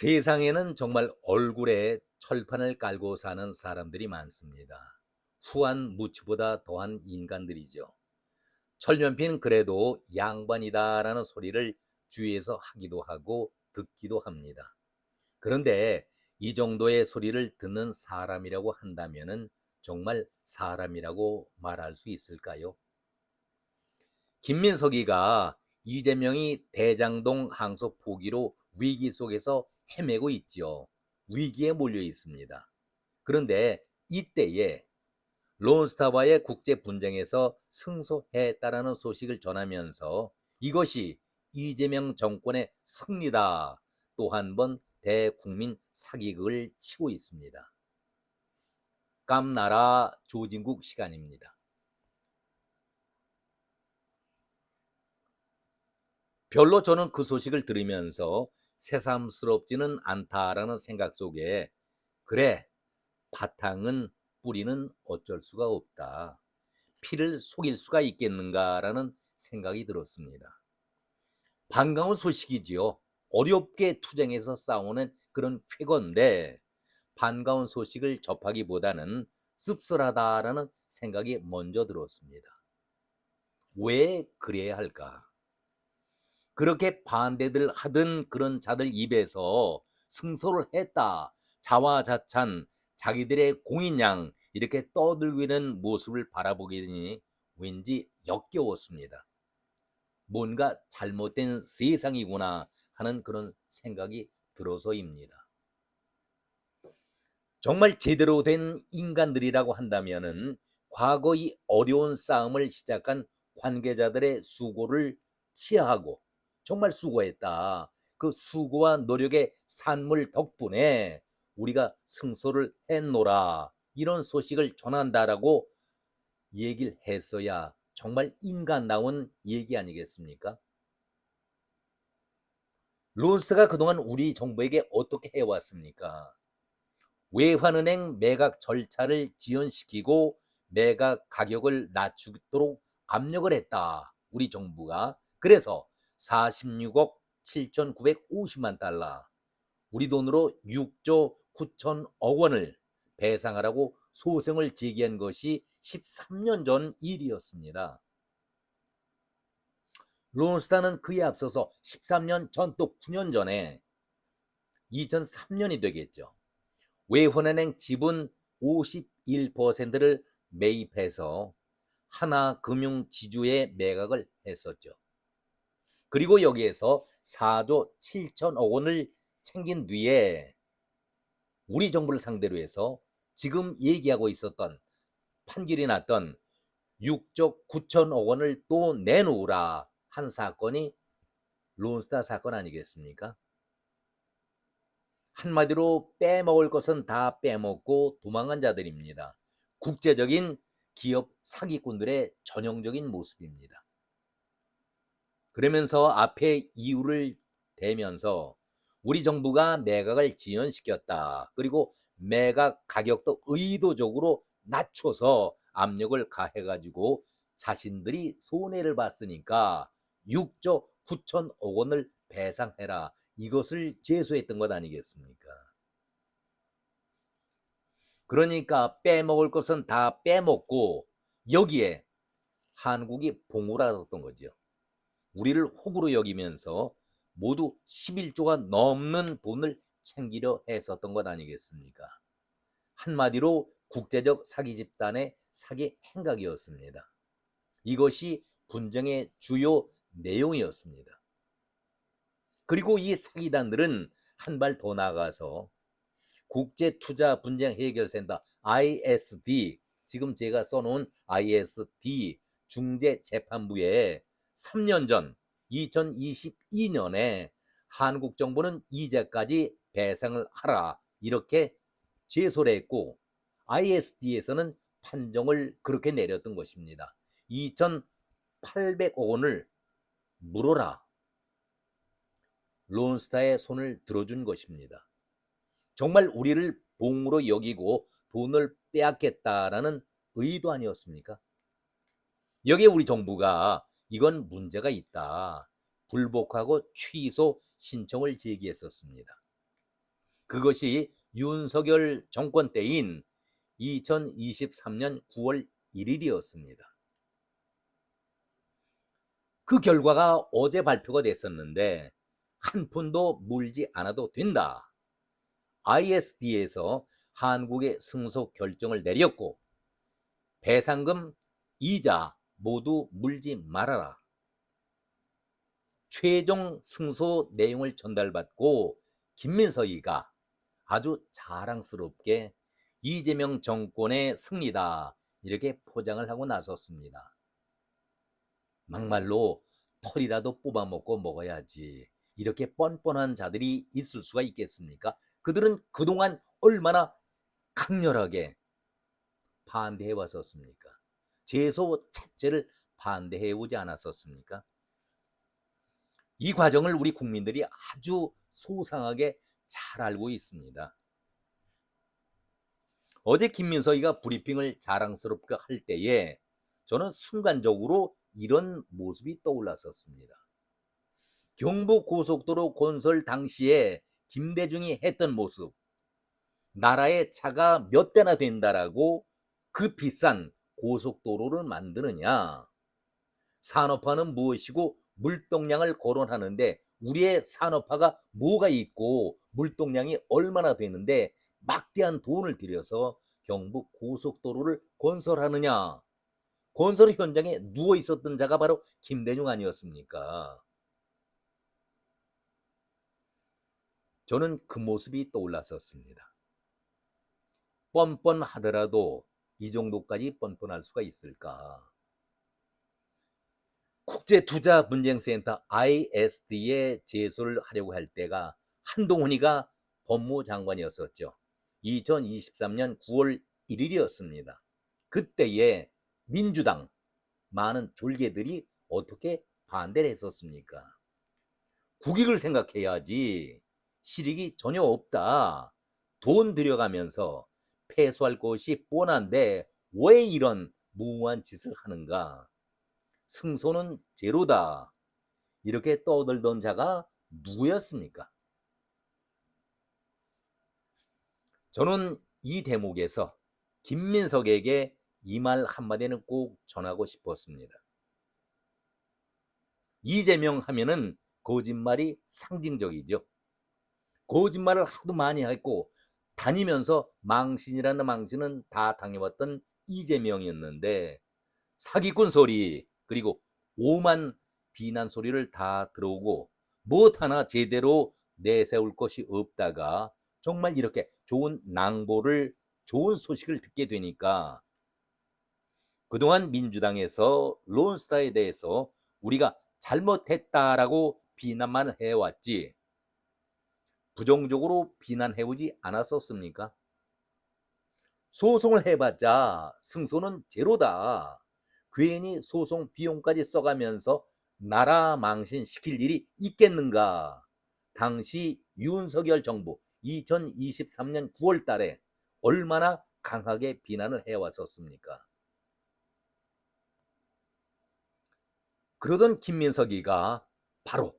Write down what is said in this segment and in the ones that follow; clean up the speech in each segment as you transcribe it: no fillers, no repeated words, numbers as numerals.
세상에는 정말 얼굴에 철판을 깔고 사는 사람들이 많습니다. 후한 무치보다 더한 인간들이죠. 철면피는 그래도 양반이다라는 소리를 주위에서 하기도 하고 듣기도 합니다. 그런데 이 정도의 소리를 듣는 사람이라고 한다면은 정말 사람이라고 말할 수 있을까요? 김민석이가 이재명이 대장동 항소 포기로 위기 속에서 헤매고 있지요. 위기에 몰려 있습니다. 그런데 이때에 론스타와의 국제 분쟁에서 승소했다라는 소식을 전하면서 이것이 이재명 정권의 승리다. 또 한 번 대국민 사기극을 치고 있습니다. 깜나라 조진국 시간입니다. 별로 저는 그 소식을 들으면서 새삼스럽지는 않다라는 생각 속에 그래, 바탕은 뿌리는 어쩔 수가 없다. 피를 속일 수가 있겠는가라는 생각이 들었습니다. 반가운 소식이지요. 어렵게 투쟁해서 싸우는 그런 쾌거인데 반가운 소식을 접하기보다는 씁쓸하다라는 생각이 먼저 들었습니다. 왜 그래야 할까? 그렇게 반대들 하던 그런 자들 입에서 승소를 했다. 자화자찬 자기들의 공인양 이렇게 떠들고 있는 모습을 바라보게 되니 왠지 역겨웠습니다. 뭔가 잘못된 세상이구나 하는 그런 생각이 들어서입니다. 정말 제대로 된 인간들이라고 한다면은 과거 이 어려운 싸움을 시작한 관계자들의 수고를 치하하고 정말 수고했다. 그 수고와 노력의 산물 덕분에 우리가 승소를 했노라. 이런 소식을 전한다라고 얘기를 했어야 정말 인간다운 얘기 아니겠습니까? 론스가 그동안 우리 정부에게 어떻게 해왔습니까? 외환은행 매각 절차를 지연시키고 매각 가격을 낮추도록 압력을 했다. 우리 정부가. 그래서 46억 7,950만 달러, 우리 돈으로 6조 9천억 원을 배상하라고 소송을 제기한 것이 13년 전 일이었습니다. 론스타는 그에 앞서서 13년 전 또 9년 전에 2003년이 되겠죠. 외환은행 지분 51%를 매입해서 하나금융지주에 매각을 했었죠. 그리고 여기에서 4조 7천억 원을 챙긴 뒤에 우리 정부를 상대로 해서 지금 얘기하고 있었던 판결이 났던 6조 9천억 원을 또 내놓으라 한 사건이 론스타 사건 아니겠습니까? 한마디로 빼먹을 것은 다 빼먹고 도망간 자들입니다. 국제적인 기업 사기꾼들의 전형적인 모습입니다. 그러면서 앞에 이유를 대면서 우리 정부가 매각을 지연시켰다. 그리고 매각 가격도 의도적으로 낮춰서 압력을 가해가지고 자신들이 손해를 봤으니까 6조 9천억 원을 배상해라. 이것을 제소했던 것 아니겠습니까? 그러니까 빼먹을 것은 다 빼먹고 여기에 한국이 봉을 알았던 거죠. 우리를 호구로 여기면서 모두 11조가 넘는 돈을 챙기려 했었던 것 아니겠습니까? 한마디로 국제적 사기 집단의 사기 행각이었습니다. 이것이 분쟁의 주요 내용이었습니다. 그리고 이 사기단들은 한 발 더 나가서 국제투자분쟁해결센터 ISD, 지금 제가 써놓은 ISD 중재재판부에 3년 전 2022년에 한국 정부는 이제까지 배상을 하라 이렇게 제소를 했고 ISD에서는 판정을 그렇게 내렸던 것입니다. 2,800억 원을 물어라. 론스타의 손을 들어준 것입니다. 정말 우리를 봉으로 여기고 돈을 빼앗겠다라는 의도 아니었습니까? 여기에 우리 정부가 이건 문제가 있다. 불복하고 취소 신청을 제기했었습니다. 그것이 윤석열 정권 때인 2023년 9월 1일이었습니다. 그 결과가 어제 발표가 됐었는데 한 푼도 물지 않아도 된다. ISD에서 한국의 승소 결정을 내렸고 배상금, 이자 모두 물지 말아라. 최종 승소 내용을 전달받고 김민석이가 아주 자랑스럽게 이재명 정권의 승리다 이렇게 포장을 하고 나섰습니다. 막말로 털이라도 뽑아먹고 먹어야지 이렇게 뻔뻔한 자들이 있을 수가 있겠습니까? 그들은 그동안 얼마나 강렬하게 반대해 왔었습니까? 제소 자체를 반대해 오지 않았었습니까? 이 과정을 우리 국민들이 아주 소상하게 잘 알고 있습니다. 어제 김민석이가 브리핑을 자랑스럽게 할 때에 저는 순간적으로 이런 모습이 떠올랐었습니다. 경부고속도로 건설 당시에 김대중이 했던 모습, 나라의 차가 몇 대나 된다라고 그 비싼 고속도로를 만드느냐, 산업화는 무엇이고 물동량을 거론하는데 우리의 산업화가 뭐가 있고 물동량이 얼마나 되는데 막대한 돈을 들여서 경북 고속도로를 건설하느냐. 건설 현장에 누워 있었던 자가 바로 김대중 아니었습니까? 저는 그 모습이 떠올랐었습니다. 뻔뻔하더라도 이 정도까지 뻔뻔할 수가 있을까? 국제투자분쟁센터 ISD에 제소를 하려고 할 때가 한동훈이가 법무장관이었었죠. 2023년 9월 1일이었습니다. 그때에 민주당 많은 졸개들이 어떻게 반대를 했었습니까? 국익을 생각해야지 실익이 전혀 없다. 돈 들여가면서 패소할 것이 뻔한데 왜 이런 무모한 짓을 하는가? 승소는 제로다. 이렇게 떠들던 자가 누구였습니까? 저는 이 대목에서 김민석에게 이 말 한마디는 꼭 전하고 싶었습니다. 이재명 하면은 거짓말이 상징적이죠. 거짓말을 하도 많이 했고 다니면서 망신이라는 망신은 다 당해왔던 이재명이었는데 사기꾼 소리 그리고 오만 비난 소리를 다 들어오고 무엇 하나 제대로 내세울 것이 없다가 정말 이렇게 좋은 낭보를 좋은 소식을 듣게 되니까 그동안 민주당에서 론스타에 대해서 우리가 잘못했다라고 비난만 해왔지 부정적으로 비난해오지 않았었습니까? 소송을 해봤자 승소는 제로다. 괜히 소송 비용까지 써가면서 나라 망신시킬 일이 있겠는가. 당시 윤석열 정부 2023년 9월 달에 얼마나 강하게 비난을 해왔었습니까? 그러던 김민석이가 바로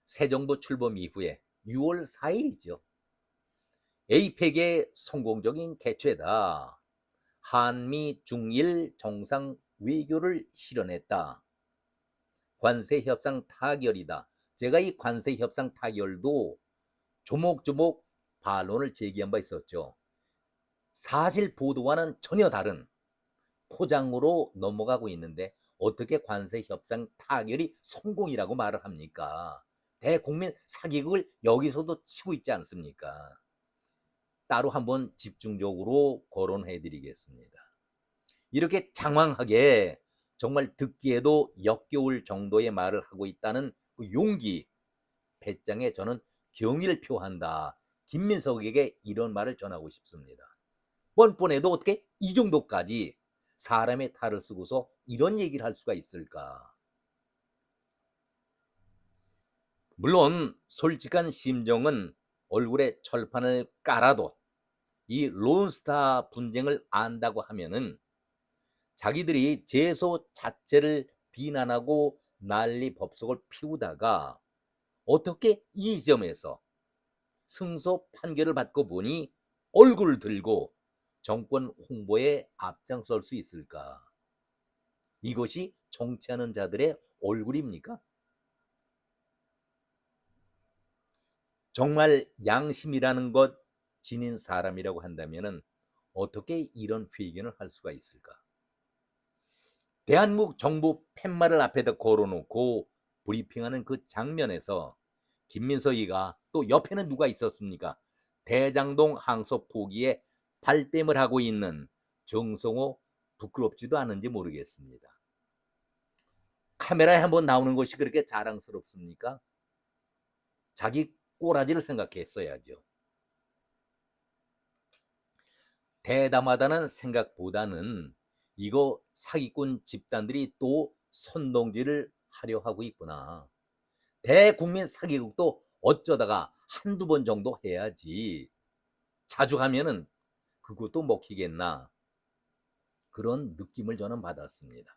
새 정부 출범 이후에 6월 4일이죠. 에이펙의 성공적인 개최다. 한미 중일 정상 외교를 실현했다. 관세 협상 타결이다. 제가 이 관세 협상 타결도 조목조목 반론을 제기한 바 있었죠. 사실 보도와는 전혀 다른 포장으로 넘어가고 있는데 어떻게 관세 협상 타결이 성공이라고 말을 합니까? 대국민 사기극을 여기서도 치고 있지 않습니까? 따로 한번 집중적으로 거론해 드리겠습니다. 이렇게 장황하게 정말 듣기에도 역겨울 정도의 말을 하고 있다는 그 용기, 배짱에 저는 경의를 표한다. 김민석에게 이런 말을 전하고 싶습니다. 뻔뻔해도 어떻게 이 정도까지 사람의 탈을 쓰고서 이런 얘기를 할 수가 있을까? 물론 솔직한 심정은 얼굴에 철판을 깔아도 이 론스타 분쟁을 안다고 하면은 자기들이 제소 자체를 비난하고 난리 법석을 피우다가 어떻게 이 점에서 승소 판결을 받고 보니 얼굴을 들고 정권 홍보에 앞장설 수 있을까? 이것이 정치하는 자들의 얼굴입니까? 정말 양심이라는 것 지닌 사람이라고 한다면 어떻게 이런 회견을 할 수가 있을까? 대한민국 정부 팻말을 앞에다 걸어놓고 브리핑하는 그 장면에서 김민석이가 또 옆에는 누가 있었습니까? 대장동 항소 포기에 발뺌을 하고 있는 정성호 부끄럽지도 않은지 모르겠습니다. 카메라에 한번 나오는 것이 그렇게 자랑스럽습니까? 자기 꼬라지를 생각했어야죠. 대담하다는 생각보다는 이거 사기꾼 집단들이 또 선동질을 하려 하고 있구나. 대국민 사기극도 어쩌다가 한두 번 정도 해야지. 자주 하면은 그것도 먹히겠나. 그런 느낌을 저는 받았습니다.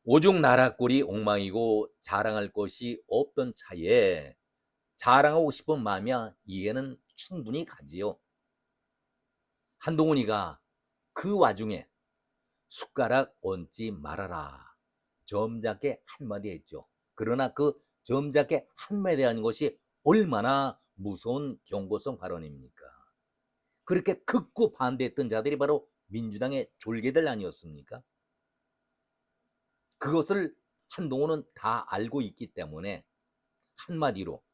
오죽 나라꼴이 엉망이고 자랑할 것이 없던 차에 자랑하고 싶은 마음이야 이해는 충분히 가지요. 한동훈이가 그 와중에 숟가락 얹지 말아라. 점잖게 한마디 했죠. 그러나 그 점잖게 한마디 하는 것이 얼마나 무서운 경고성 발언입니까? 그렇게 극구 반대했던 자들이 바로 민주당의 졸개들 아니었습니까? 그것을 한동훈은 다 알고 있기 때문에 한마디로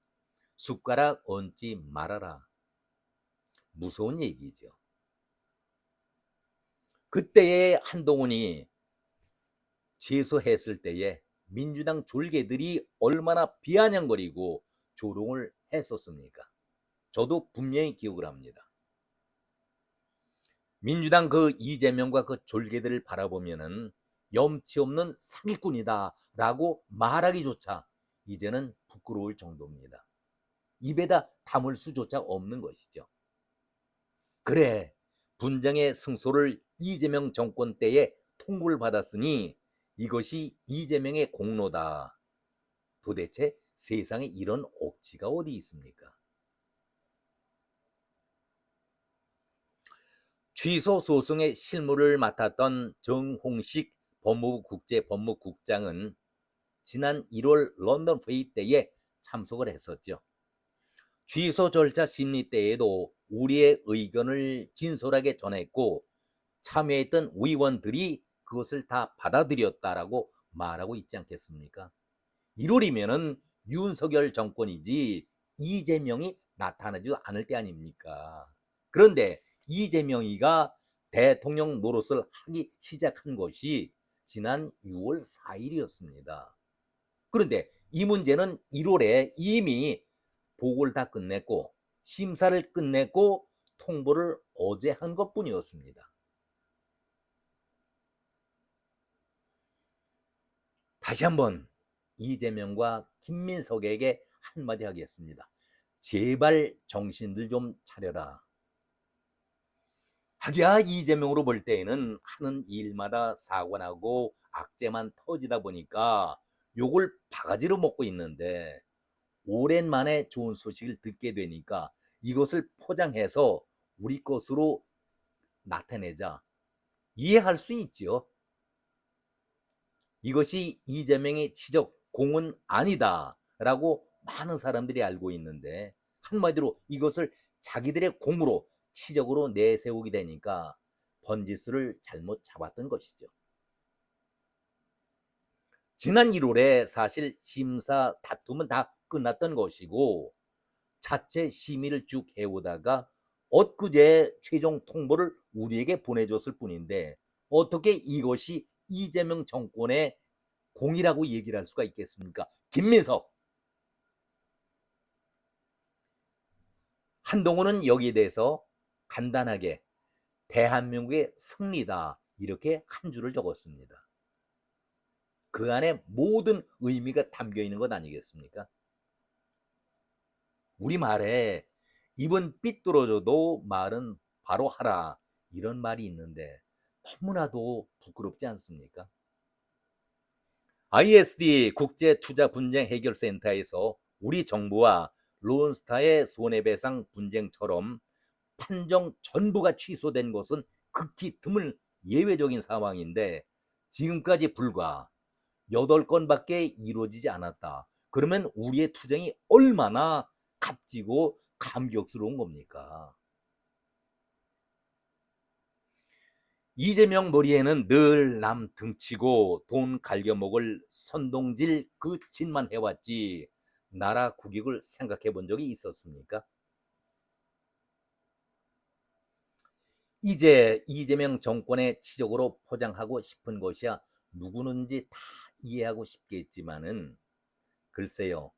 숟가락 얹지 말아라. 무서운 얘기죠. 그때의 한동훈이 제소했을 때에 민주당 졸개들이 얼마나 비아냥거리고 조롱을 했었습니까? 저도 분명히 기억을 합니다. 민주당 그 이재명과 그 졸개들을 바라보면은 염치 없는 사기꾼이다라고 말하기조차 이제는 부끄러울 정도입니다. 입에다 담을 수조차 없는 것이죠. 그래, 분쟁의 승소를 이재명 정권 때에 통보를 받았으니 이것이 이재명의 공로다. 도대체 세상에 이런 억지가 어디 있습니까? 취소 소송의 실무를 맡았던 정홍식 법무부 국제법무국장은 지난 1월 런던 회의 때에 참석을 했었죠. 취소 절차 심리 때에도 우리의 의견을 진솔하게 전했고 참여했던 의원들이 그것을 다 받아들였다라고 말하고 있지 않겠습니까? 1월이면은 윤석열 정권이지 이재명이 나타나지 않을 때 아닙니까? 그런데 이재명이가 대통령 노릇을 하기 시작한 것이 지난 6월 4일이었습니다. 그런데 이 문제는 1월에 이미 보고를 다 끝냈고 심사를 끝냈고 통보를 어제 한 것뿐이었습니다. 다시 한번 이재명과 김민석에게 한마디 하겠습니다. 제발 정신들 좀 차려라. 하기야 이재명으로 볼 때에는 하는 일마다 사고 나고 악재만 터지다 보니까 욕을 바가지로 먹고 있는데 오랜만에 좋은 소식을 듣게 되니까 이것을 포장해서 우리 것으로 나타내자. 이해할 수 있지요. 이것이 이재명의 지적 공은 아니다라고 많은 사람들이 알고 있는데 한마디로 이것을 자기들의 공으로 치적으로 내세우게 되니까 번지수를 잘못 잡았던 것이죠. 지난 1월에 사실 심사 다툼은 다 끝났던 것이고 자체 심의를 쭉 해오다가 엊그제 최종 통보를 우리에게 보내줬을 뿐인데 어떻게 이것이 이재명 정권의 공이라고 얘기를 할 수가 있겠습니까? 김민석, 한동훈은 여기에 대해서 간단하게 대한민국의 승리다 이렇게 한 줄을 적었습니다. 그 안에 모든 의미가 담겨 있는 것 아니겠습니까? 우리말에 입은 삐뚤어져도 말은 바로 하라 이런 말이 있는데 너무나도 부끄럽지 않습니까? ISD 국제투자분쟁해결센터에서 우리 정부와 론스타의 손해배상 분쟁처럼 판정 전부가 취소된 것은 극히 드물 예외적인 상황인데 지금까지 불과 8건밖에 이루어지지 않았다. 그러면 우리의 투쟁이 얼마나 값지고 감격스러운 겁니까? 이재명 머리에는 늘 남 등치고 돈 갈겨먹을 선동질 그 짓만 해왔지 나라 국익을 생각해 본 적이 있었습니까? 이제 이재명 정권의 치적으로 포장하고 싶은 것이야 누구는지 다 이해하고 싶겠지만은 글쎄요.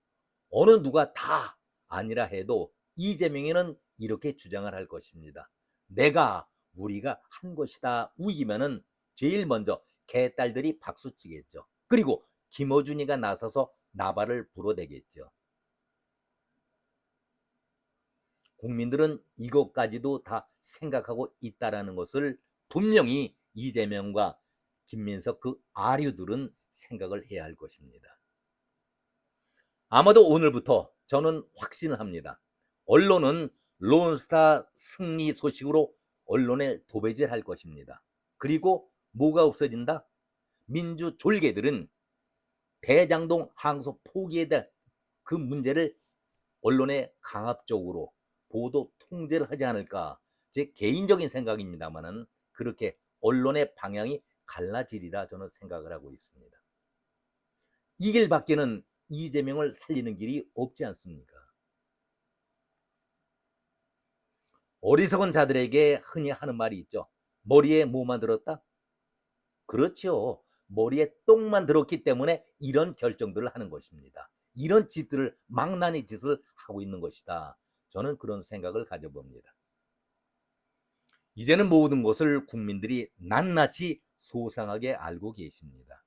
어느 누가 다 아니라 해도 이재명이는 이렇게 주장을 할 것입니다. 내가 우리가 한 것이다 우기면은 제일 먼저 개딸들이 박수치겠죠. 그리고 김어준이가 나서서 나발을 불어대겠죠. 국민들은 이것까지도 다 생각하고 있다라는 것을 분명히 이재명과 김민석 그 아류들은 생각을 해야 할 것입니다. 아마도 오늘부터 저는 확신을 합니다. 언론은 론스타 승리 소식으로 언론에 도배질할 것입니다. 그리고 뭐가 없어진다? 민주 졸개들은 대장동 항소 포기에 대한 그 문제를 언론에 강압적으로 보도 통제를 하지 않을까. 제 개인적인 생각입니다만은 그렇게 언론의 방향이 갈라지리라 저는 생각을 하고 있습니다. 이 길밖에는 이재명을 살리는 길이 없지 않습니까? 어리석은 자들에게 흔히 하는 말이 있죠. 머리에 뭐만 들었다? 그렇죠. 머리에 똥만 들었기 때문에 이런 결정들을 하는 것입니다. 이런 짓들을 망나니 짓을 하고 있는 것이다. 저는 그런 생각을 가져봅니다. 이제는 모든 것을 국민들이 낱낱이 소상하게 알고 계십니다.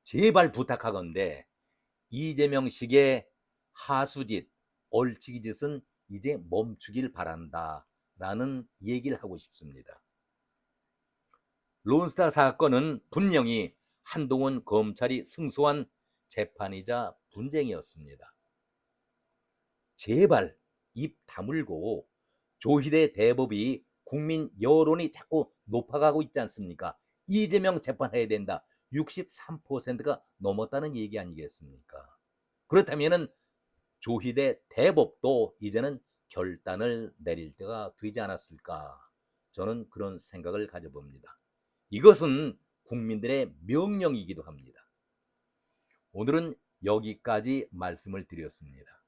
제발 부탁하건대 이재명식의 하수짓, 얼치기 짓은 이제 멈추길 바란다라는 얘기를 하고 싶습니다. 론스타 사건은 분명히 한동훈 검찰이 승소한 재판이자 분쟁이었습니다. 제발 입 다물고 조희대 대법이 국민 여론이 자꾸 높아가고 있지 않습니까? 이재명 재판해야 된다. 63%가 넘었다는 얘기 아니겠습니까? 그렇다면 조희대 대법도 이제는 결단을 내릴 때가 되지 않았을까? 저는 그런 생각을 가져봅니다. 이것은 국민들의 명령이기도 합니다. 오늘은 여기까지 말씀을 드렸습니다.